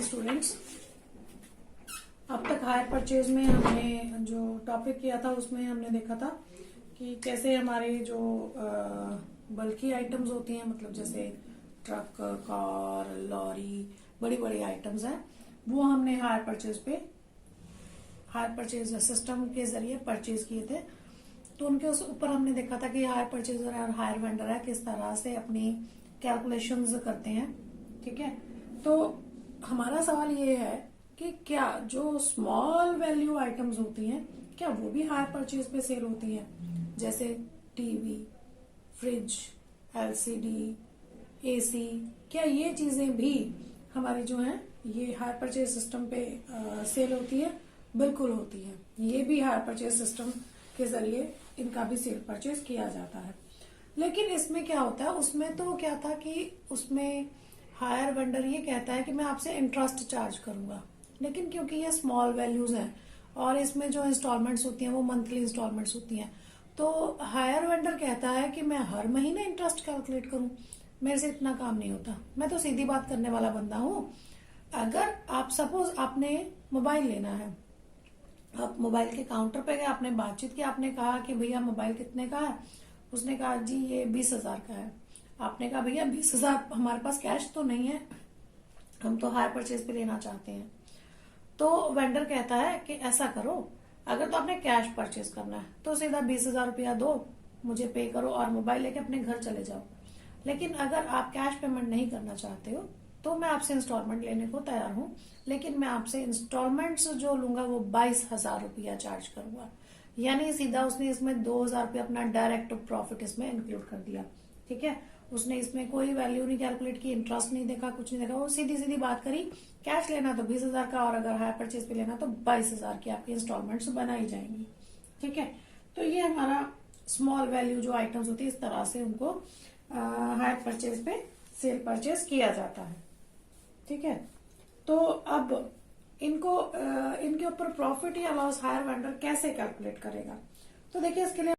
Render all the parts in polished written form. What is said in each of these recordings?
Students, अब तक hire purchase में हमने जो टॉपिक किया था उसमें हमने देखा था कि कैसे हमारे जो बल्कि आइटम्स होती हैं, मतलब जैसे ट्रक, कार, लॉरी, बड़ी बड़ी आइटम्स हैं, वो हमने हायर परचेज सिस्टम के जरिए परचेज किए थे। तो उनके उस ऊपर हमने देखा था कि हायर परचेजर और हायर वेंडर है किस तरह से अपनी कैलकुलेशंस करते हैं। ठीक है, तो हमारा सवाल ये है कि क्या जो स्मॉल वैल्यू आइटम्स होती हैं क्या वो भी हायर परचेज पे सेल होती हैं, जैसे टीवी, फ्रिज, एलसीडी, एसी, क्या ये चीजें भी हमारी जो है ये हायर परचेज सिस्टम पे सेल होती है? बिल्कुल होती है। ये भी हायर परचेज सिस्टम के जरिए इनका भी सेल परचेज किया जाता है। लेकिन इसमें क्या होता है, उसमें तो क्या था कि उसमें हायर वेंडर ये कहता है कि मैं आपसे इंटरेस्ट चार्ज करूंगा, लेकिन क्योंकि ये स्मॉल वैल्यूज हैं और इसमें जो इंस्टॉलमेंट्स होती हैं वो मंथली इंस्टॉलमेंट्स होती हैं, तो हायर वेंडर कहता है कि मैं हर महीने इंटरेस्ट कैलकुलेट करूं, मेरे से इतना काम नहीं होता, मैं तो सीधी बात करने वाला बंदा हूं। अगर आप सपोज आपने मोबाइल लेना है, आप मोबाइल के काउंटर पे गए, आपने बातचीत की, आपने कहा कि भैया मोबाइल कितने का है, उसने कहा जी ये 20,000 का है। आपने कहा भैया 20,000 हमारे पास कैश तो नहीं है, हम तो हायर परचेज पे लेना चाहते हैं। तो वेंडर कहता है कि ऐसा करो, अगर तो आपने कैश परचेज करना है तो सीधा 20,000 रुपया दो, मुझे पे करो और मोबाइल लेके अपने घर चले जाओ। लेकिन अगर आप कैश पेमेंट नहीं करना चाहते हो तो मैं आपसे इंस्टॉलमेंट लेने को तैयार हूँ, लेकिन मैं आपसे इंस्टॉलमेंट्स जो लूंगा वो 22,000 रुपया चार्ज करूंगा। यानी सीधा उसने इसमें 2,000 रुपया अपना डायरेक्ट प्रॉफिट इसमें इंक्लूड कर दिया। ठीक है, उसने इसमें कोई वैल्यू नहीं कैलकुलेट की, इंटरेस्ट नहीं देखा, कुछ नहीं देखा, वो सीधी सीधी बात करी, कैश लेना तो 20,000 का और अगर हायर परचेज पे लेना तो 22,000 की आपकी इंस्टॉलमेंट्स बनाई जाएंगी। ठीक है, तो ये हमारा स्मॉल वैल्यू जो आइटम्स होती है इस तरह से उनको हायर परचेज पे सेल परचेज किया जाता है। ठीक है, तो अब इनको इनके ऊपर प्रॉफिट या लॉस हायर वेंडर कैसे कैलकुलेट करेगा? तो देखिए इसके लिए,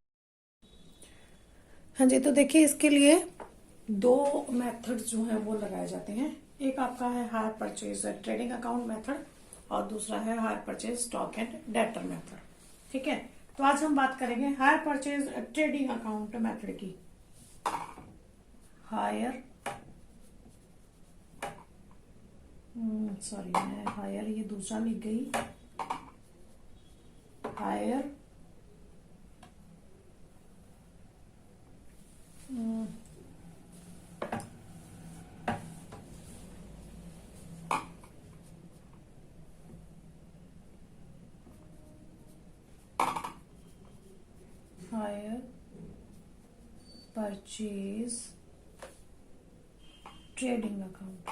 हाँ जी, तो देखिए इसके लिए दो मेथड्स जो हैं वो लगाए जाते हैं। एक आपका है hire purchase trading account method और दूसरा है hire purchase stock and debtor method. ठीक है, तो आज हम बात करेंगे hire purchase trading account method की। हायर सॉरी, मैं हायर ये दूसरा लिख गई, hire hire purchase trading account.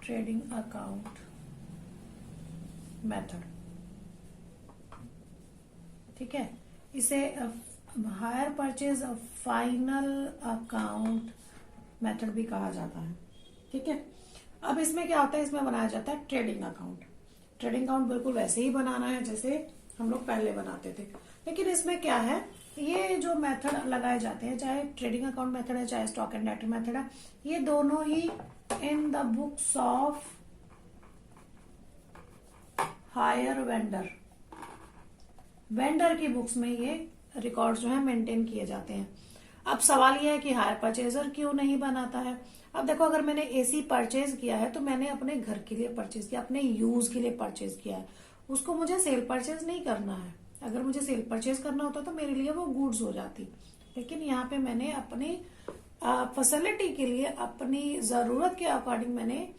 Trading account method. ठीक है, इसे hire purchase final account method भी कहा जाता है। ठीक है, अब इसमें क्या होता है, इसमें बनाया जाता है ट्रेडिंग अकाउंट। ट्रेडिंग अकाउंट बिल्कुल वैसे ही बनाना है जैसे हम लोग पहले बनाते थे, लेकिन इसमें क्या है, ये जो मेथड लगाए जाते हैं, चाहे ट्रेडिंग अकाउंट मेथड है चाहे स्टॉक एंड डेटर मेथड है, ये दोनों ही in the books of hire vendor, vendor की बुक्स में ये रिकॉर्ड जो है मेंटेन किए जाते हैं। अब सवाल यह है कि हायर परचेजर क्यों नहीं बनाता है? अब देखो, अगर मैंने एसी परचेज किया है तो मैंने अपने घर के लिए परचेज किया, अपने यूज के लिए परचेज किया है, उसको मुझे सेल परचेज नहीं करना है। अगर मुझे सेल परचेज करना होता तो मेरे लिए वो गुड्स हो जाती, लेकिन यहाँ पे मैंने अपनी फैसिलिटी के लिए, अपनी जरूरत के अकॉर्डिंग मैंने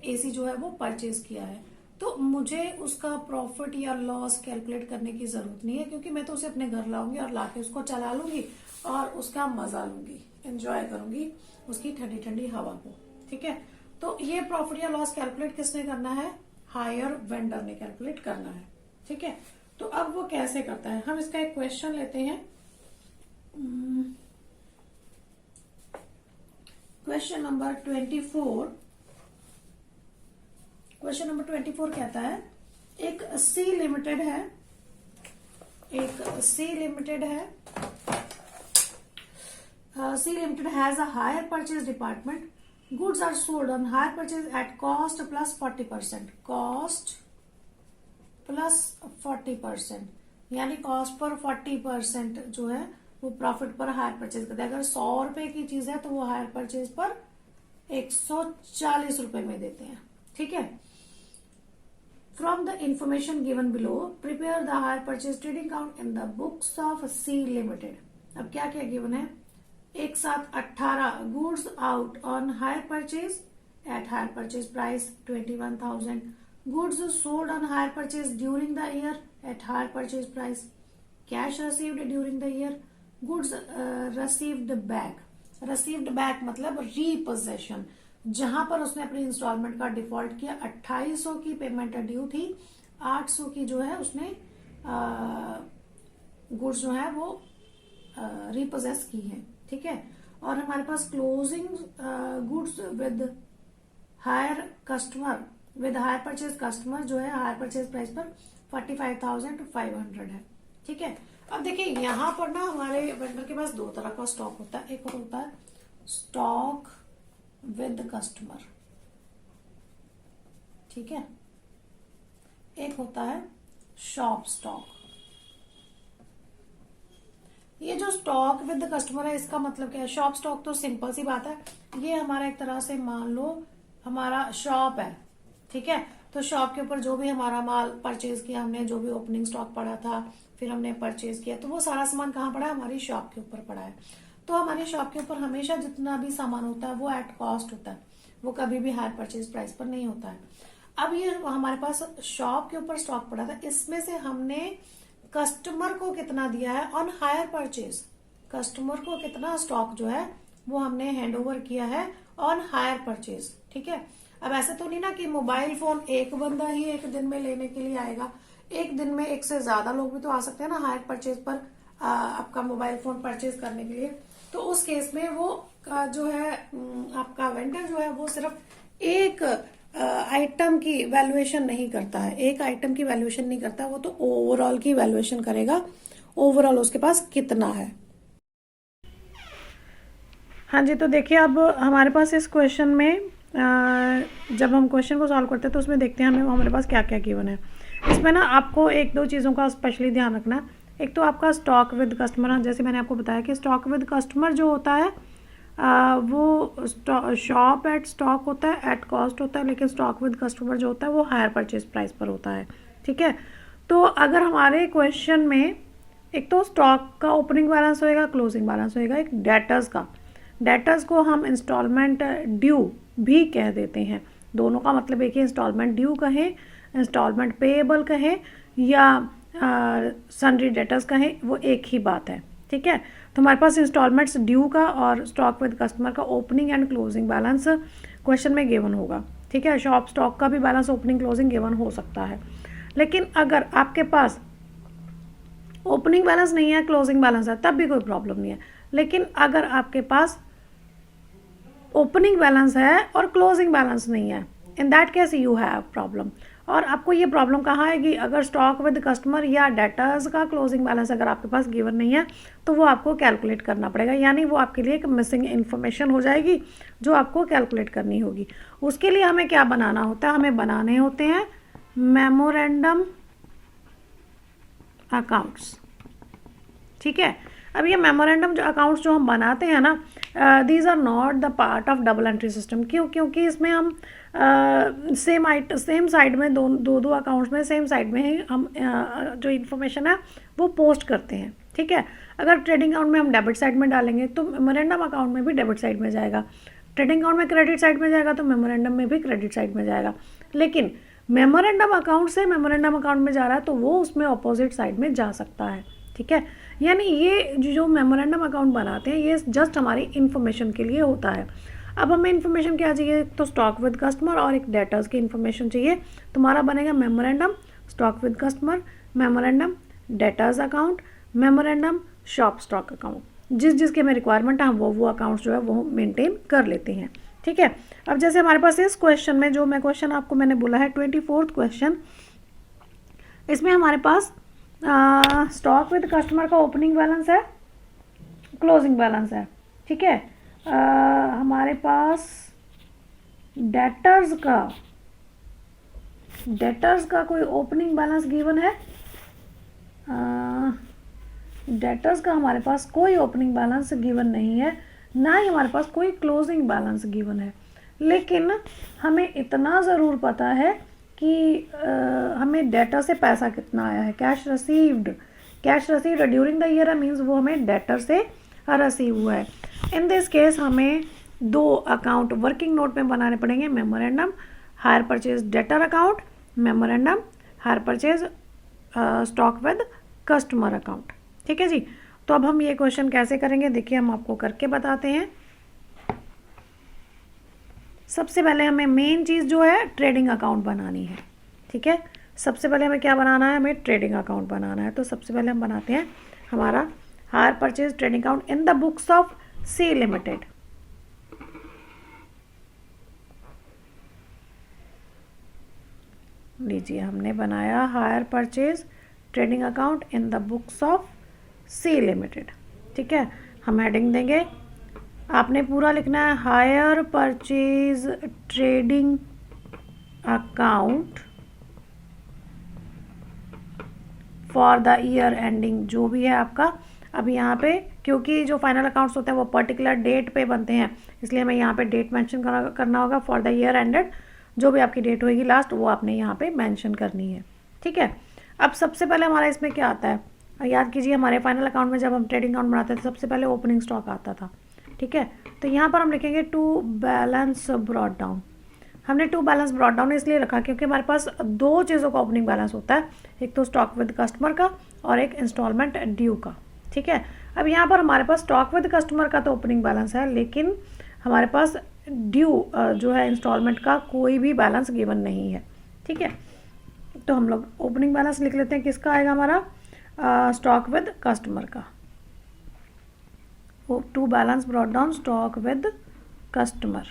एसी जो है वो परचेज किया है, तो मुझे उसका प्रॉफिट या लॉस कैलकुलेट करने की जरूरत नहीं है, क्योंकि मैं तो उसे अपने घर लाऊंगी और लाके उसको चला लूंगी और उसका मजा लूंगी, एंजॉय करूंगी उसकी ठंडी ठंडी हवा को। ठीक है, तो ये प्रॉफिट या लॉस कैलकुलेट किसने करना है? हायर वेंडर ने कैलकुलेट करना है। ठीक है, तो अब वो कैसे करता है, हम इसका एक क्वेश्चन लेते हैं। Question number 24। क्वेश्चन नंबर 24 कहता है, एक सी लिमिटेड है, C Limited has a higher purchase department. Goods are sold on higher purchase at cost plus 40%. Cost plus 40%, यानी कॉस्ट पर 40% जो है वो प्रॉफिट पर हायर परचेज करते हैं। अगर 100 रुपए की चीज है तो वो हायर परचेज पर 140 रुपए में देते हैं। ठीक है। From the information given below prepare the hire purchase trading account in the books of C limited. अब क्या क्या गिवन है, एक साथ 18 goods out on hire purchase at hire purchase price 21,000, goods sold on hire purchase during the year at hire purchase price, cash received during the year, goods received back मतलब repossession, जहां पर उसने अपनी instalment का default किया, 2800 की payment due थी, 800 की जो है उसने गुड्स जो है वो रिपोजेस की है। ठीक है। और हमारे पास closing goods with hire customer with hire purchase customer जो है हायर परचेज प्राइस पर 45,500 है। ठीक है। अब देखिए यहां पर ना हमारे वेंडर के पास दो तरह का स्टॉक होता है, एक होता है स्टॉक विद कस्टमर, ठीक है, एक होता है शॉप स्टॉक। ये जो स्टॉक विद कस्टमर है इसका मतलब क्या है, शॉप स्टॉक तो सिंपल सी बात है, ये हमारा एक तरह से मान लो हमारा शॉप है। ठीक है। तो शॉप के ऊपर जो भी हमारा माल परचेज किया हमने, जो भी ओपनिंग स्टॉक पड़ा था, फिर हमने परचेज किया, तो वो सारा सामान कहाँ पड़ा है, हमारी शॉप के ऊपर पड़ा है। तो हमारी शॉप के ऊपर हमेशा जितना भी सामान होता है वो एट कॉस्ट होता है, वो कभी भी हायर परचेज प्राइस पर नहीं होता है। अब ये हमारे पास शॉप के ऊपर स्टॉक पड़ा था, इसमें से हमने कस्टमर को कितना दिया है ऑन हायर परचेज, कस्टमर को कितना स्टॉक जो है वो हमने हैंड ओवर किया है ऑन हायर परचेज। ठीक है। अब ऐसे तो नहीं ना कि मोबाइल फोन एक बंदा ही एक दिन में लेने के लिए आएगा, एक दिन में एक से ज्यादा लोग भी तो आ सकते हैं ना हायर परचेज पर आपका मोबाइल फोन परचेज करने के लिए। तो उस केस में वो जो है आपका वेंडर जो है वो सिर्फ एक आइटम की वैल्यूएशन नहीं करता है, एक आइटम की वैल्यूएशन नहीं करता, वो तो ओवरऑल की वैल्यूएशन करेगा, ओवरऑल उसके पास कितना है। हाँ जी। तो देखिए अब हमारे पास इस क्वेश्चन में जब हम क्वेश्चन को सॉल्व करते हैं तो उसमें देखते हैं हमें हमारे पास क्या क्या गिवन है। इसमें ना आपको एक दो चीज़ों का स्पेशली ध्यान रखना है। एक तो आपका स्टॉक विद कस्टमर, जैसे मैंने आपको बताया कि स्टॉक विद कस्टमर जो होता है वो शॉप एट स्टॉक होता है, एट कॉस्ट होता है, लेकिन स्टॉक विद कस्टमर जो होता है वो हायर परचेज प्राइस पर होता है। ठीक है। तो अगर हमारे क्वेश्चन में एक तो स्टॉक का ओपनिंग बैलेंस होएगा, क्लोजिंग बैलेंस होएगा, एक डेटर्स का, डेटर्स को हम इंस्टॉलमेंट ड्यू भी कह देते हैं, दोनों का मतलब एक ही, इंस्टॉलमेंट ड्यू कहें, इंस्टॉलमेंट पेएबल कहें या सन्ड्री डेटर्स कहें, वो एक ही बात है। ठीक है। तो हमारे पास इंस्टॉलमेंट्स ड्यू का और स्टॉक विद कस्टमर का opening and closing balance question में गिवन होगा। ठीक है। शॉप स्टॉक का भी बैलेंस ओपनिंग क्लोजिंग गिवन हो सकता है, लेकिन अगर आपके पास ओपनिंग बैलेंस नहीं है, क्लोजिंग बैलेंस है, तब भी कोई प्रॉब्लम नहीं है। लेकिन अगर आपके पास ओपनिंग बैलेंस है और क्लोजिंग बैलेंस नहीं है, in that case you have problem. और आपको ये प्रॉब्लम कहाँ आएगी, अगर स्टॉक विद कस्टमर या डेटर्स का क्लोजिंग बैलेंस अगर आपके पास गिवन नहीं है तो वो आपको कैलकुलेट करना पड़ेगा, यानी वो आपके लिए एक मिसिंग इन्फॉर्मेशन हो जाएगी जो आपको कैलकुलेट करनी होगी। उसके लिए हमें क्या बनाना होता है, हमें बनाने होते हैं मेमोरेंडम अकाउंट्स। ठीक है। अब ये मेमोरेंडम जो अकाउंट्स जो हम बनाते हैं ना, these are not the part of double entry system. क्यों? क्योंकि इसमें हम सेम साइड में दो अकाउंट्स में सेम साइड में ही हम जो इन्फॉर्मेशन है वो पोस्ट करते हैं। ठीक है। अगर ट्रेडिंग अकाउंट में हम डेबिट साइड में डालेंगे तो मेमोरेंडम अकाउंट में भी डेबिट साइड में जाएगा, ट्रेडिंग अकाउंट में क्रेडिट साइड में जाएगा तो मेमोरेंडम में भी क्रेडिट साइड में जाएगा। लेकिन मेमोरेंडम अकाउंट से मेमोरेंडम अकाउंट में जा रहा है तो वो उसमें अपोजिट साइड में जा सकता है। ठीक है। यानी ये जो मेमोरेंडम अकाउंट बनाते हैं ये जस्ट हमारी इन्फॉर्मेशन के लिए होता है। अब हमें इन्फॉर्मेशन क्या चाहिए, तो स्टॉक विद कस्टमर और एक डेटर्स की इन्फॉर्मेशन चाहिए। तुम्हारा बनेगा memorandum stock with customer, memorandum debtors account, memorandum shop stock account. जिसके में रिक्वायरमेंट है वो अकाउंट्स जो है वो मेंटेन कर लेते हैं। ठीक है। अब जैसे हमारे पास इस क्वेश्चन में जो मैं क्वेश्चन आपको मैंने बोला है 24th क्वेश्चन, इसमें हमारे पास स्टॉक विद कस्टमर का ओपनिंग बैलेंस है, क्लोजिंग बैलेंस है। ठीक ठीक है। हमारे पास डेटर्स का कोई ओपनिंग बैलेंस गिवन है? डेटर्स का हमारे पास कोई ओपनिंग बैलेंस गिवन नहीं है, ना ही हमारे पास कोई क्लोजिंग बैलेंस गिवन है। लेकिन हमें इतना ज़रूर पता है कि हमें डेटर से पैसा कितना आया है। Cash received during the year means वो हमें डेटर से रिसीव हुआ है। इन दिस केस हमें 2 अकाउंट वर्किंग नोट में बनाने पड़ेंगे, memorandum higher purchase debtor account, memorandum higher purchase stock with customer account. ठीक है जी। तो अब हम ये क्वेश्चन कैसे करेंगे, देखिए हम आपको करके बताते हैं। सबसे पहले हमें मेन चीज़ जो है ट्रेडिंग अकाउंट बनानी है। ठीक है, सबसे पहले हमें क्या बनाना है, हमें ट्रेडिंग अकाउंट बनाना है। तो सबसे पहले हम बनाते हैं हमारा hire purchase trading account in the books of C limited. लीजिए हमने बनाया hire purchase trading account in the books of C limited. ठीक है, हम हेडिंग देंगे, आपने पूरा लिखना है hire purchase trading account for the year ending, जो भी है आपका। अब यहाँ पे क्योंकि जो फाइनल अकाउंट्स होते हैं वो पर्टिकुलर डेट पे बनते हैं, इसलिए हमें यहाँ पे डेट मेंशन करना होगा। फॉर द ईयर एंडेड, जो भी आपकी डेट होगी लास्ट, वो आपने यहाँ पे मेंशन करनी है। ठीक है, अब सबसे पहले हमारा इसमें क्या आता है, याद कीजिए हमारे फाइनल अकाउंट में जब हम ट्रेडिंग अकाउंट बनाते थे सबसे पहले ओपनिंग स्टॉक आता था। ठीक है, तो यहाँ पर हम लिखेंगे टू बैलेंस ब्रॉट डाउन। हमने टू बैलेंस ब्रॉट डाउन इसलिए रखा क्योंकि हमारे पास 2 चीज़ों का ओपनिंग बैलेंस होता है, एक तो स्टॉक विद कस्टमर का और एक इंस्टॉलमेंट ड्यू का। ठीक है, अब यहाँ पर हमारे पास स्टॉक विद कस्टमर का तो ओपनिंग बैलेंस है, लेकिन हमारे पास ड्यू जो है इंस्टॉलमेंट का कोई भी बैलेंस गिवन नहीं है। ठीक है, तो हम लोग ओपनिंग बैलेंस लिख लेते हैं, किसका आएगा हमारा, स्टॉक विद कस्टमर का। To balance brought down stock with customer,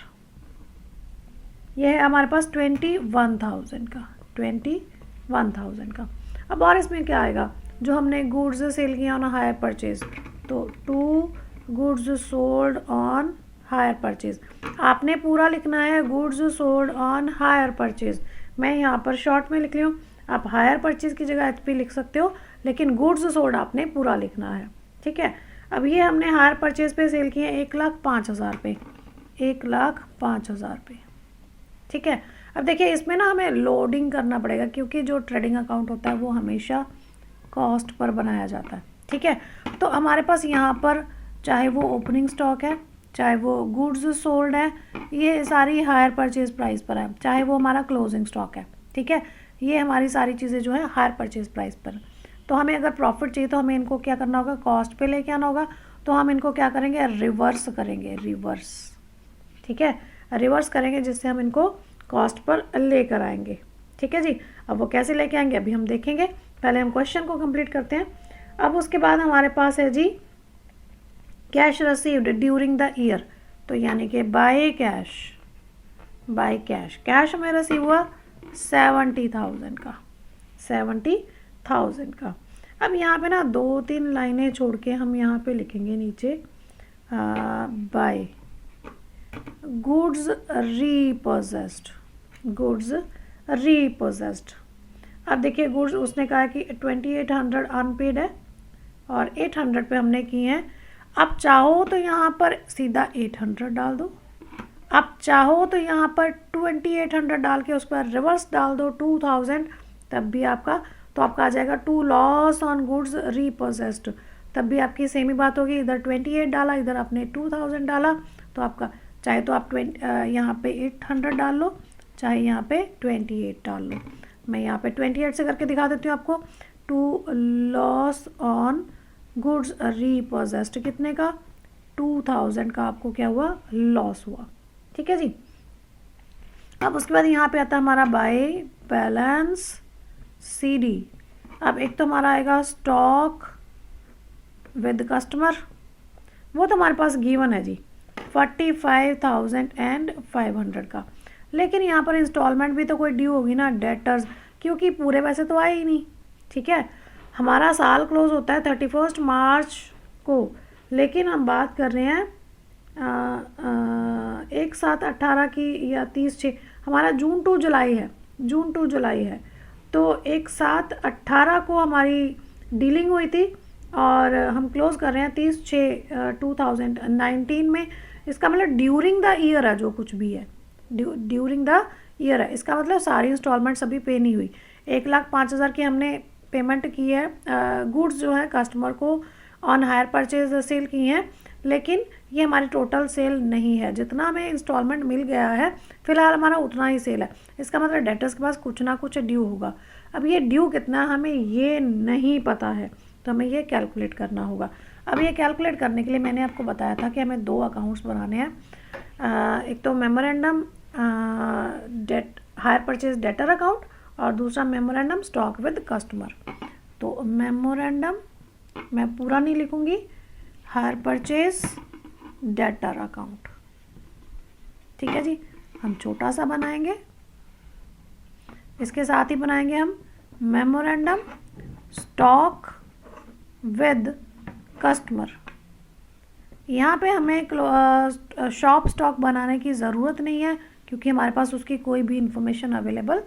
ये है हमारे पास 21,000 का, 21,000 का। अब और इसमें क्या आएगा, जो हमने गुड्स सेल किया ऑन हायर परचेज, तो 2 goods sold on hire purchase. आपने पूरा लिखना है goods sold on hire purchase. मैं यहाँ पर शॉर्ट में लिख रही हूँ, आप हायर परचेज की जगह HP लिख सकते हो, लेकिन गुड्स सोल्ड आपने पूरा लिखना है। ठीक है, अब ये हमने हायर परचेज पे सेल किए 1,05,000 पे, 1,05,000 पे। ठीक है, अब देखिए इसमें ना हमें लोडिंग करना पड़ेगा, क्योंकि जो ट्रेडिंग अकाउंट होता है वो हमेशा कॉस्ट पर बनाया जाता है। ठीक है, तो हमारे पास यहाँ पर चाहे वो ओपनिंग स्टॉक है, चाहे वो गुड्स सोल्ड है, ये सारी हायर परचेज प्राइस पर है, चाहे वो हमारा क्लोजिंग स्टॉक है। ठीक है, ये हमारी सारी चीज़ें जो है हायर परचेज प्राइस पर। तो हमें अगर प्रॉफिट चाहिए तो हमें इनको क्या करना होगा, कॉस्ट पे लेके आना होगा। तो हम इनको क्या करेंगे, रिवर्स करेंगे, रिवर्स। ठीक है, रिवर्स करेंगे, जिससे हम इनको कॉस्ट पर लेकर आएंगे। ठीक है जी, अब वो कैसे लेके आएंगे अभी हम देखेंगे, पहले हम क्वेश्चन को कंप्लीट करते हैं। अब उसके बाद हमारे पास है जी cash received during the year, तो यानी कि बाय कैश, कैश हमें रिसीव हुआ 70,000 का, 70,000 का। अब यहाँ पे ना 2-3 लाइनें छोड़ के हम यहाँ पे लिखेंगे नीचे बाय गुड्स रीपोजेस्ड। अब देखिए गुड्स उसने कहा कि 2800 अनपेड है और 800 पे हमने किए हैं। अब चाहो तो यहाँ पर सीधा 800 डाल दो, अब चाहो तो यहाँ पर 2800 डाल के उस पर रिवर्स डाल दो 2000, तब भी आपका, तो आपका आ जाएगा टू लॉस ऑन गुड्स रीपोजेस्ड, तब भी आपकी सेम ही बात होगी। इधर 28 डाला, इधर आपने 2000 डाला, तो आपका चाहे तो आप यहाँ पे 800 डाल लो, चाहे यहाँ पे 28 डाल लो। मैं यहाँ पे 28 से करके दिखा देती हूँ आपको। टू लॉस ऑन गुड्स रीपोजेस्ड कितने का, 2000 का आपको क्या हुआ, लॉस हुआ। ठीक है जी, अब उसके बाद यहाँ पे आता है हमारा बाय बैलेंस CD। अब एक तो हमारा आएगा स्टॉक विद कस्टमर, वो तो हमारे पास गिवन है जी 45,500 का, लेकिन यहाँ पर इंस्टॉलमेंट भी तो कोई ड्यू होगी ना, डेटर्स, क्योंकि पूरे पैसे तो आए ही नहीं। ठीक है, हमारा साल क्लोज होता है 31 मार्च को, लेकिन हम बात कर रहे हैं 1/7/18 की या 30/6, हमारा जून टू जुलाई है। तो 1/7/18 को हमारी डीलिंग हुई थी और हम क्लोज कर रहे हैं 30/6/2019 में। इसका मतलब ड्यूरिंग द ईयर है, जो कुछ भी है ड्यूरिंग द ईयर है। इसका मतलब सारी इंस्टॉलमेंट्स अभी पे नहीं हुई। 1,05,000 की हमने पेमेंट की है, गुड्स जो है कस्टमर को ऑन हायर परचेज सेल की हैं, लेकिन ये हमारी टोटल सेल नहीं है। जितना हमें इंस्टॉलमेंट मिल गया है फिलहाल हमारा उतना ही सेल है। इसका मतलब डेटर्स के पास कुछ ना कुछ ड्यू होगा। अब ये ड्यू कितना हमें ये नहीं पता है, तो हमें ये कैलकुलेट करना होगा। अब ये कैलकुलेट करने के लिए मैंने आपको बताया था कि हमें 2 अकाउंट्स बनाने हैं। एक तो memorandum debt hire purchase debtor account और दूसरा मेमोरेंडम स्टॉक विद कस्टमर। तो मेमोरेंडम मैं पूरा नहीं लिखूंगी, हायर परचेज डेटर अकाउंट, ठीक है जी। हम छोटा सा बनाएंगे, इसके साथ ही बनाएंगे हम मेमोरेंडम स्टॉक विद कस्टमर। यहाँ पे हमें शॉप स्टॉक बनाने की ज़रूरत नहीं है क्योंकि हमारे पास उसकी कोई भी इंफॉर्मेशन अवेलेबल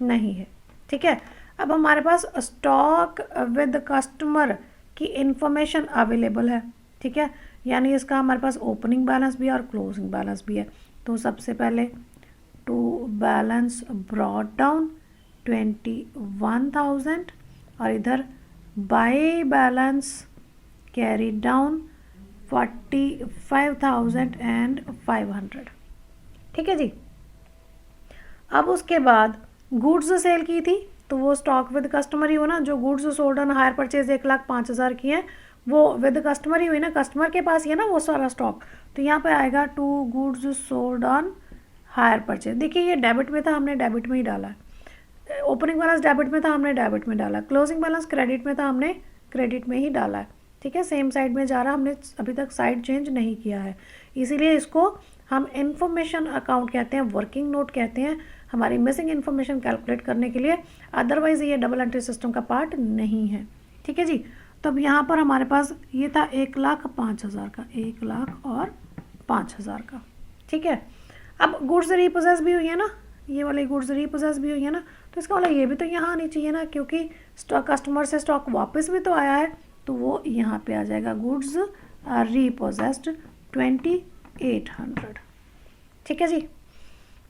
नहीं है, ठीक है। अब हमारे पास स्टॉक विद कस्टमर की इंफॉर्मेशन अवेलेबल है, ठीक है। यानी इसका हमारे पास ओपनिंग बैलेंस भी है और क्लोजिंग बैलेंस भी है। तो सबसे पहले टू बैलेंस ब्रॉट डाउन 21,000 और इधर बाय बैलेंस कैरी डाउन 45,500, ठीक है जी। अब उसके बाद गुड्स सेल की थी तो वो स्टॉक विद कस्टमर ही हो ना। जो goods sold on hire purchase 1,05,000 की हैं वो विद कस्टमर ही हुई ना, कस्टमर के पास ही है ना वो सारा स्टॉक। तो यहाँ पे आएगा to goods sold on hire purchase. देखिए ये डेबिट में था, हमने डेबिट में ही डाला है। ओपनिंग बैलेंस डेबिट में था, हमने डेबिट में डाला। क्लोजिंग बैलेंस क्रेडिट में था, हमने क्रेडिट में ही डाला है, ठीक है। सेम साइड में जा रहा, हमने अभी तक साइड चेंज नहीं किया है, इसीलिए इसको हम इंफॉर्मेशन अकाउंट कहते हैं, वर्किंग नोट कहते हैं हमारी मिसिंग इन्फॉर्मेशन कैलकुलेट करने के लिए। अदरवाइज ये डबल एंट्री सिस्टम का पार्ट नहीं है, ठीक है जी। तो अब यहाँ पर हमारे पास ये था 1,05,000 का, 1,05,000 का, ठीक है। अब गुड्स रीपोजेस भी हुई है ना, ये वाली गुड्स रीपोजेस भी हुई है ना, तो इसका मतलब ये भी तो यहाँ आनी चाहिए ना, क्योंकि स्टॉक कस्टमर से स्टॉक वापस भी तो आया है, तो वो यहाँ पे आ जाएगा गुड्स रीपोजेस्ड 2,800, ठीक है जी।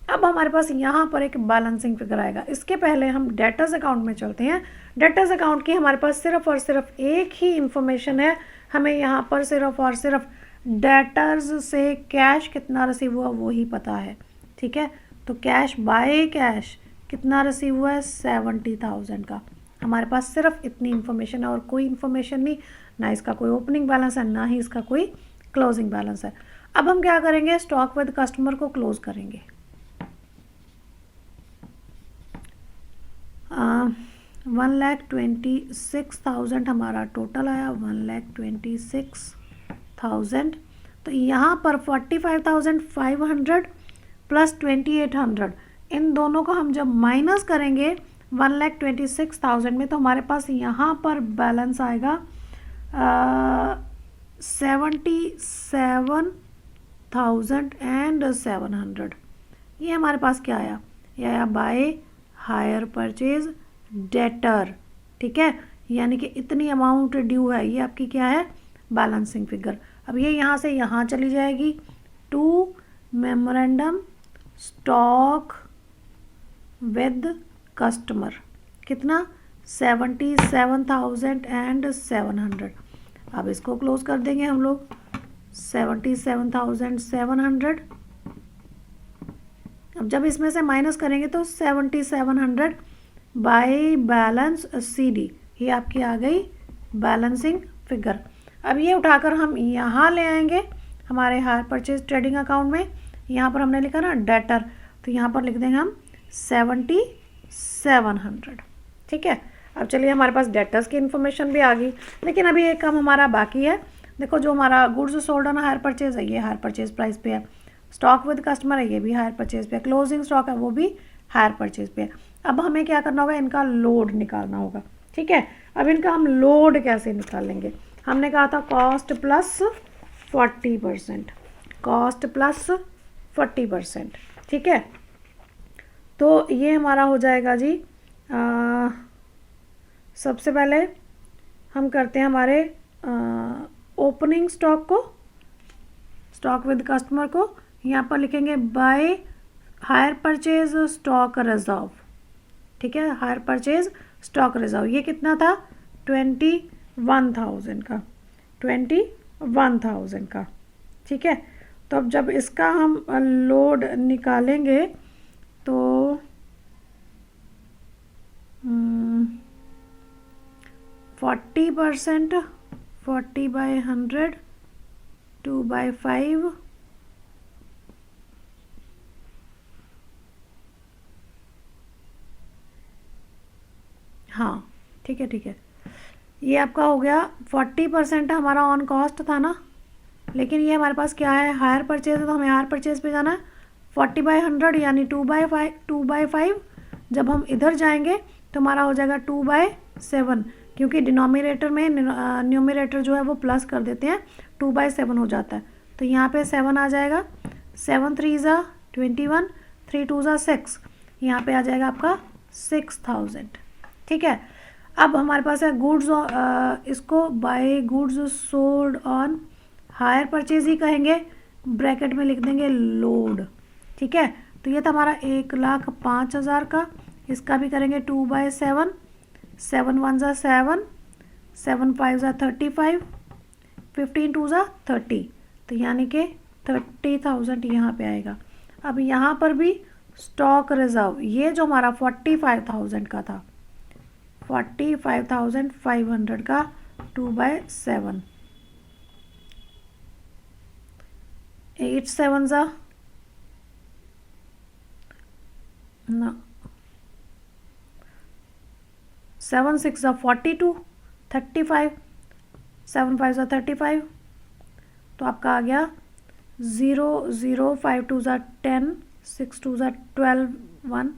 अब हमारे पास यहाँ पर एक बैलेंसिंग फिगर आएगा। इसके पहले हम डेटर्स अकाउंट में चलते हैं। डेटर्स अकाउंट की हमारे पास सिर्फ और सिर्फ एक ही इंफॉर्मेशन है, हमें यहाँ पर सिर्फ और सिर्फ डेटर्स से कैश कितना रिसीव हुआ वो ही पता है, ठीक है। तो कैश बाय कैश कितना रिसीव हुआ है 70,000 का। हमारे पास सिर्फ इतनी इन्फॉर्मेशन है और कोई इन्फॉर्मेशन नहीं, ना इसका कोई ओपनिंग बैलेंस है ना ही इसका कोई क्लोजिंग बैलेंस है। अब हम क्या करेंगे, स्टॉक विद कस्टमर को क्लोज करेंगे। 1,26,000 हमारा टोटल आया, 1,26,000। तो यहाँ पर 45,500 प्लस 2,800 इन दोनों को हम जब माइनस करेंगे 1,26,000 में, तो हमारे पास यहाँ पर बैलेंस आएगा 77,700। ये हमारे पास क्या आया, ये आया बाय हायर परचेज डेटर, ठीक है। यानी कि इतनी अमाउंट ड्यू है, ये आपकी क्या है बैलेंसिंग फिगर। अब ये यहाँ से यहाँ चली जाएगी to memorandum stock with customer, कितना 77,700। अब इसको क्लोज कर देंगे हम लोग 77,700। अब जब इसमें से माइनस करेंगे तो 7700 बाय बैलेंस CD, ये आपकी आ गई बैलेंसिंग फिगर। अब ये उठाकर हम यहाँ ले आएंगे हमारे हायर परचेज ट्रेडिंग अकाउंट में। यहाँ पर हमने लिखा ना डेटर, तो यहाँ पर लिख देंगे हम 7700, ठीक है। अब चलिए हमारे पास डेटर्स की इन्फॉर्मेशन भी आ गई, लेकिन अभी एक काम हमारा बाकी है। देखो जो हमारा goods sold on hire purchase है ये हायर परचेज प्राइस पे है, स्टॉक विद कस्टमर है ये भी हायर परचेज पे है, क्लोजिंग स्टॉक है वो भी हायर परचेज पे है। अब हमें क्या करना होगा, इनका लोड निकालना होगा, ठीक है। अब इनका हम लोड कैसे निकालेंगे, हमने कहा था कॉस्ट प्लस 40%। Cost plus 40%। ठीक है, तो ये हमारा हो जाएगा जी। सबसे पहले हम करते हैं हमारे ओपनिंग स्टॉक को, स्टॉक विद कस्टमर को यहाँ पर लिखेंगे by hire purchase stock reserve. ठीक है, हायर परचेज स्टॉक रिजर्व ये कितना था 21,000 का, 21,000 का। ठीक है, तो अब जब इसका हम लोड निकालेंगे तो 40%, 40/100, 2/5, हाँ ठीक है ठीक है, ये आपका हो गया 40% हमारा ऑन कॉस्ट था ना, लेकिन ये हमारे पास क्या है हायर परचेज है, तो हमें हायर परचेज पे जाना है। 40/100 यानी 2/5, जब हम इधर जाएंगे तो हमारा हो जाएगा 2/7, क्योंकि डिनोमिनेटर में न्यूमरेटर जो है वो प्लस कर देते हैं, 2/7 हो जाता है, तो यहाँ पे 7 आ जाएगा। 7 3 ज़ा 21, 3 2 ज़ा 6, यहाँ पे आ जाएगा आपका 6,000। ठीक है, अब हमारे पास है गुड्स, इसको by goods sold on hire purchase ही कहेंगे, ब्रैकेट में लिख देंगे लोड। ठीक है, तो ये था हमारा 1,05,000 का, इसका भी करेंगे 2/7, 7 1 ज़ा 7, 7 5 ज़ा 35, 15 2 ज़ा 30, तो यानी कि 30,000 यहाँ पे आएगा। अब यहाँ पर भी स्टॉक रिजर्व, ये जो हमारा 45,000 का था, 45,500 का 2/7, 8 7 ज़ा ना 7 6 ज़ा 42, 35, 7 5 ज़ा 35, तो आपका आ गया 0 0 5 2 ज़ा 10, 6 2 ज़ा 12, 1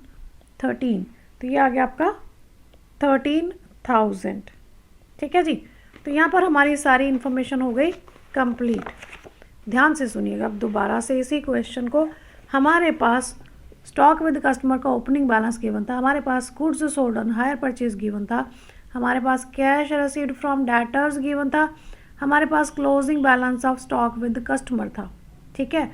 13, तो ये आ गया आपका 13,000। ठीक है जी, तो यहाँ पर हमारी सारी इन्फॉर्मेशन हो गई कंप्लीट। ध्यान से सुनिएगा अब दोबारा से इसी क्वेश्चन को। हमारे पास स्टॉक विद कस्टमर का ओपनिंग बैलेंस गिवन था, हमारे पास goods sold on hire purchase given था, हमारे पास cash received from debtors given था, हमारे पास closing balance of stock with customer था। ठीक है,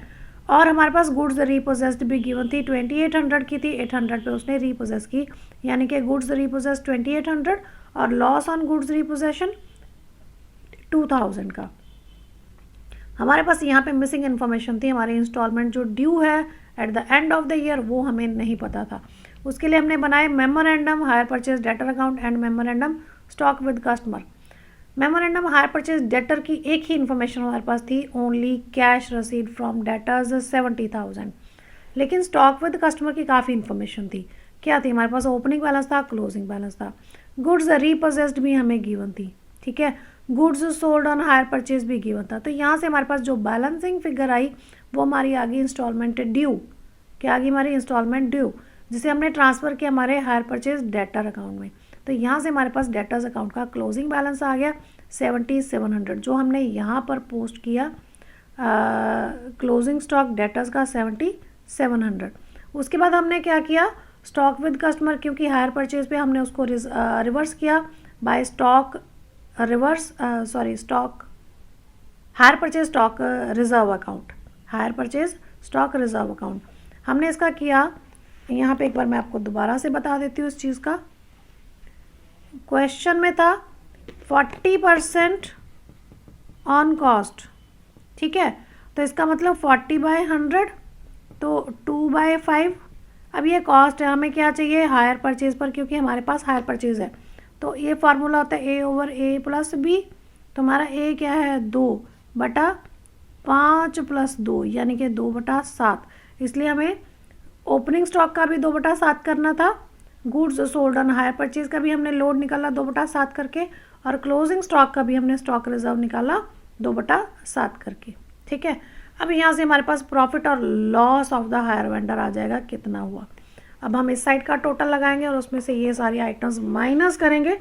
और हमारे पास गुड्स रीपोजेस्ड भी गिवन थी, 2800 की थी, 800 पे उसने रीपोजेस की, यानी कि गुड्स रीपोजेस 2800 और लॉस ऑन गुड्स रीपोजेशन 2000 का। हमारे पास यहाँ पे मिसिंग इन्फॉर्मेशन थी, हमारे इंस्टॉलमेंट जो ड्यू है at the end of the year वो हमें नहीं पता था। उसके लिए हमने बनाए memorandum higher purchase debtor account and memorandum stock with customer. Memorandum higher purchase debtor की एक ही इन्फॉर्मेशन हमारे पास थी, ओनली कैश रसीड फ्रॉम डेटर्स 70,000, लेकिन स्टॉक विद कस्टमर की काफ़ी इन्फॉर्मेशन थी। क्या थी हमारे पास, ओपनिंग बैलेंस था, क्लोजिंग बैलेंस था, गुड्स रीपोजेस्ड भी हमें गिवन थी। ठीक है, goods sold on hire purchase भी गिवन था। तो यहाँ से हमारे पास जो बैलेंसिंग फिगर आई वो हमारी आ गई इंस्टॉलमेंट ड्यू। क्या आ गई हमारी इंस्टॉलमेंट ड्यू, जिसे हमने ट्रांसफ़र किया हमारे हायर परचेज डेटर अकाउंट में। तो यहाँ से हमारे पास डेटर्स अकाउंट का क्लोजिंग बैलेंस आ गया 7700, जो हमने यहाँ पर पोस्ट किया क्लोजिंग स्टॉक डेटर्स का 7700। उसके बाद हमने क्या किया, स्टॉक विद कस्टमर, क्योंकि हायर परचेज पे हमने उसको रिवर्स किया by stock reverse stock hire purchase stock reserve account, hire purchase stock reserve account हमने इसका किया। यहाँ पे एक बार मैं आपको दोबारा से बता देती हूँ इस चीज़ का। क्वेश्चन में था 40% ऑन कॉस्ट। ठीक है, तो इसका मतलब 40/100, तो 2/5। अब ये कॉस्ट है, हमें क्या चाहिए हायर परचेज पर, क्योंकि हमारे पास हायर परचेज है, तो ये फार्मूला होता है A/A + B। तो हमारा A क्या है 2/5 + 2 यानी कि 2/7, इसलिए हमें ओपनिंग स्टॉक का भी 2/7 करना था, goods sold on hire purchase का भी हमने लोड निकाला 2/7 करके, और क्लोजिंग स्टॉक का भी हमने स्टॉक रिजर्व निकाला 2/7 करके। ठीक है, अब यहाँ से हमारे पास प्रॉफिट और loss of the hire vendor आ जाएगा कितना हुआ। अब हम इस साइड का टोटल लगाएंगे और उसमें से ये सारी आइटम्स माइनस करेंगे।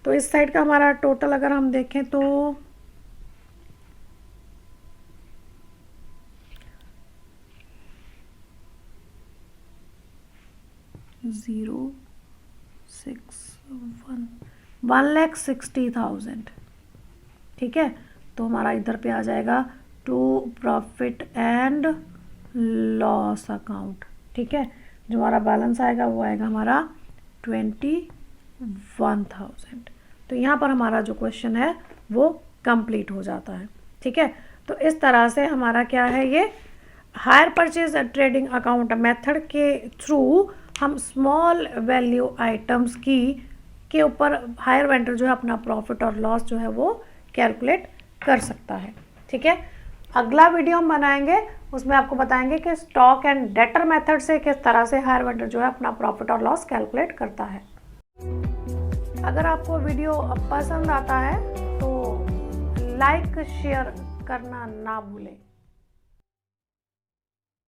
तो इस साइड का हमारा टोटल अगर हम देखें तो 1,60,000, ठीक है। तो हमारा इधर पे आ जाएगा to profit and loss account, ठीक है। जो हमारा बैलेंस आएगा वो आएगा हमारा 21,000। तो यहाँ पर हमारा जो क्वेश्चन है वो कंप्लीट हो जाता है, ठीक है। तो इस तरह से हमारा क्या है, ये higher purchase trading account method के थ्रू हम स्मॉल वैल्यू आइटम्स के ऊपर हायर वेंडर जो है अपना प्रॉफिट और लॉस जो है वो कैलकुलेट कर सकता है, ठीक है। अगला वीडियो हम बनाएंगे, उसमें आपको बताएंगे कि स्टॉक एंड डेटर मेथड से किस तरह से हायर वेंडर जो है अपना प्रॉफिट और लॉस कैलकुलेट करता है। अगर आपको वीडियो पसंद आता है तो लाइक शेयर करना ना भूलें।